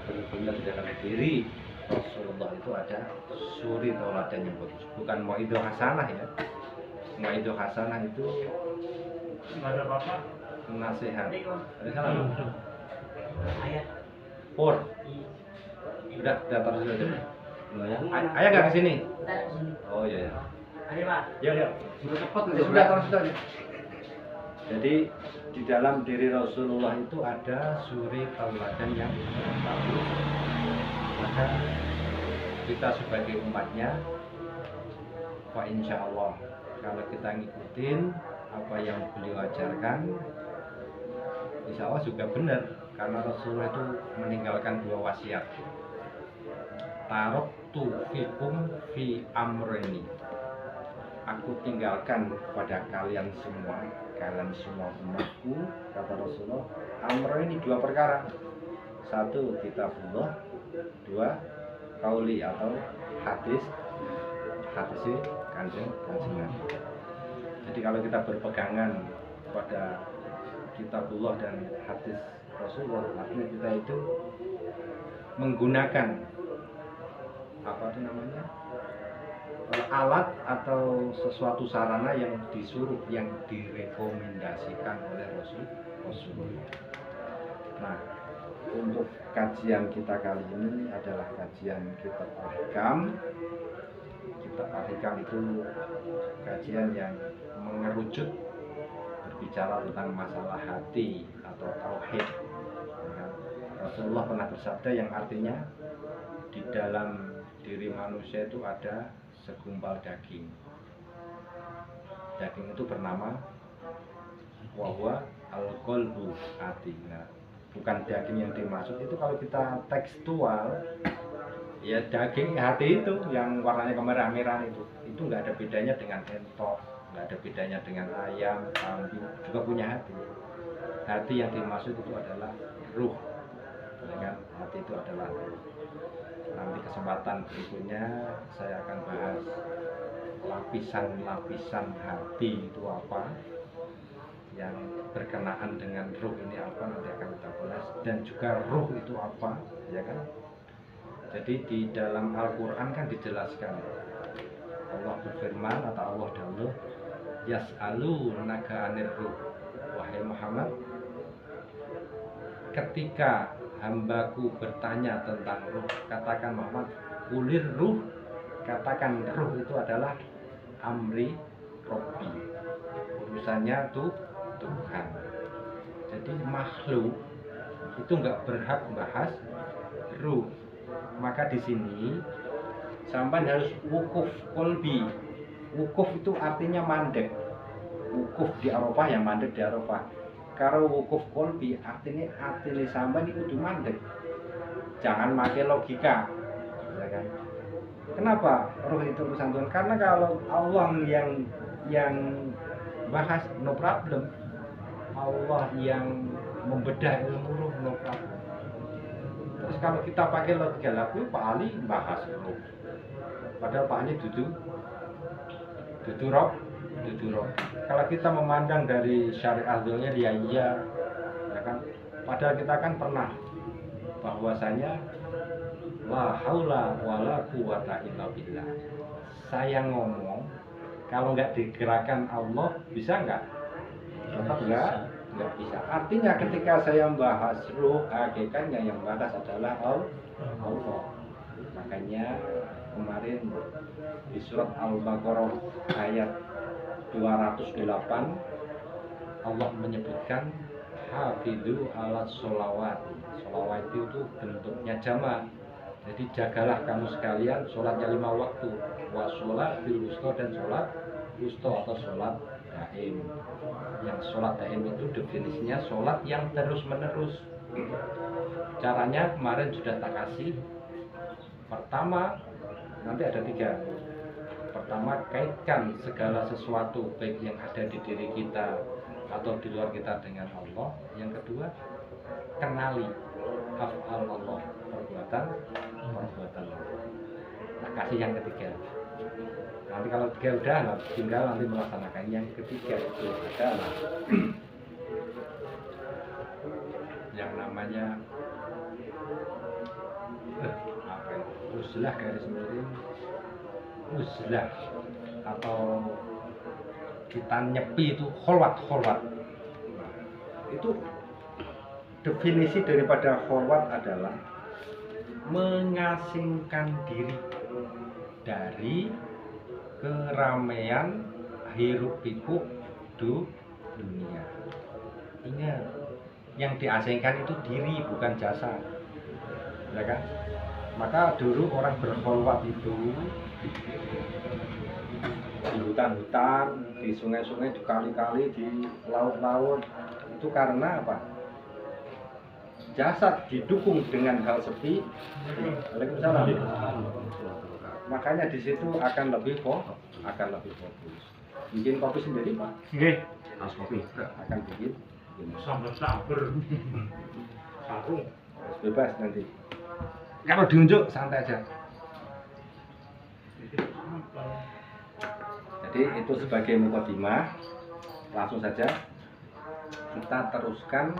benar-benar di dalam diri Rasulullah itu ada suri tauladan yang bagus. Bukan mauidhah hasanah ya. Mauidhah hasanah itu ada apa-apa. nasihat. Ada salah? Ayat. Pur. Udah taruh situ aja. Ayah nggak kesini? Oh iya ya. Ayo Pak. Ya. Sudah cepat Ya sudah taruh situ aja. Jadi di dalam diri Rasulullah itu ada suri tauladan yang bagus. Maka kita sebagai umatnya, Pak insya Allah kalau kita ngikutin apa yang beliau ajarkan, insya Allah juga benar. Karena Rasulullah itu meninggalkan 2 wasiat. Taraktu fikum fi amreni. Aku tinggalkan kepada kalian semua umatku, kata Rasulullah, amreni 2 perkara. 1 kitabullah, 2 kauli atau hadis kanjeng Nabi. Jadi kalau kita berpegangan pada kitabullah dan hadis Rasulullah, artinya kita itu menggunakan alat atau sesuatu sarana yang disuruh, yang direkomendasikan oleh Rasulullah. Nah, untuk kajian kita kali ini adalah kajian kitab Al-Hikam. Kitab Al-Hikam itu kajian yang mengerucut berbicara tentang masalah hati atau tauhid. Rasulullah pernah bersabda yang artinya di dalam diri manusia itu ada segumpal daging. Daging itu bernama wahwa al-qalbu, hati. Nah, bukan daging yang dimaksud itu kalau kita tekstual, ya daging hati itu yang warnanya kemerah-merahan itu nggak ada bedanya dengan entok, nggak ada bedanya dengan ayam, kambing, juga punya hati. Hati yang dimaksud itu adalah ruh, dengan hati itu adalah ruh. Nanti kesempatan berikutnya saya akan bahas lapisan-lapisan hati itu apa, yang berkenaan dengan ruh ini apa, nanti akan kita bahas, dan juga ruh itu apa, ya kan? Jadi di dalam Al-Quran kan dijelaskan, Allah berfirman atau Allah dahulu, yas'alunaka anir ruh, wahai Muhammad, ketika hambaku bertanya tentang ruh, katakan Muhammad, kulir ruh, katakan ruh itu adalah amri Robbi, urusannya tuh Tuhan. Jadi makhluk itu nggak berhak bahas ruh. Maka di sini sampai harus wukuf kolbi. Wukuf itu artinya mandek. Wukuf di Arafah yang mandek di Arafah. Kalau wukuf kolbi artinya hati sampai itu kudu mandek. Jangan pakai logika, ya kan? Kenapa ruh itu urusan Tuhan? Karena kalau Allah yang bahas, no problem. Allah yang membedah ilmu ruh, no problem. Terus kalau kita pakai logika laku, Pak Ali bahas ruh. Padahal Pak Ali dudu roh. Kalau kita memandang dari syariah dunia dia iya, ya kan? Padahal kita kan pernah bahwasanya la haula wala quwata illa billah. Saya ngomong kalau nggak digerakkan Allah bisa nggak? Tetap nggak bisa. Artinya ketika saya membahas ruh, hakikatnya yang bahas adalah Allah. Makanya kemarin di surat Al-Baqarah ayat 208 Allah menyebutkan hafidhu ala sholawat. Sholawat itu bentuknya jamak. Jadi jagalah kamu sekalian sholatnya 5 waktu. Wa sholat bil wusta, dan sholat wusta atau sholat daim. Yang sholat daim itu definisinya sholat yang terus menerus. Caranya kemarin sudah tak kasih. Pertama, nanti ada 3. Pertama, kaitkan segala sesuatu baik yang ada di diri kita atau di luar kita dengan Allah. Yang kedua, kenali af'al Allah, perbuatan Allah. Nah, kasih yang ketiga. Nanti kalau 3 udah, tinggal nanti melaksanakan yang ketiga. Itu adalah yang namanya apa itu? Uzlah garis miring uzlah atau kita nyepi itu kholwat. Nah, itu definisi daripada kholwat adalah mengasingkan diri dari keramaian hiruk pikuk dunia. Ingat, yang diasingkan itu diri bukan jasad, ya kan? Maka dulu orang berkholwat itu di hutan-hutan, di sungai-sungai, di kali-kali, di laut-laut, itu karena apa? Jasad didukung dengan hal sepi. Waalaikumsalam. Makanya di situ akan lebih fokus. Bikin kopi sendiri, Pak? Nggih. Harus kopi. Akan bikin. Sambal sabar. Sarung. Bebas nanti. Kalau diunjuk santai aja. Jadi itu sebagai mukadimah. Langsung saja kita teruskan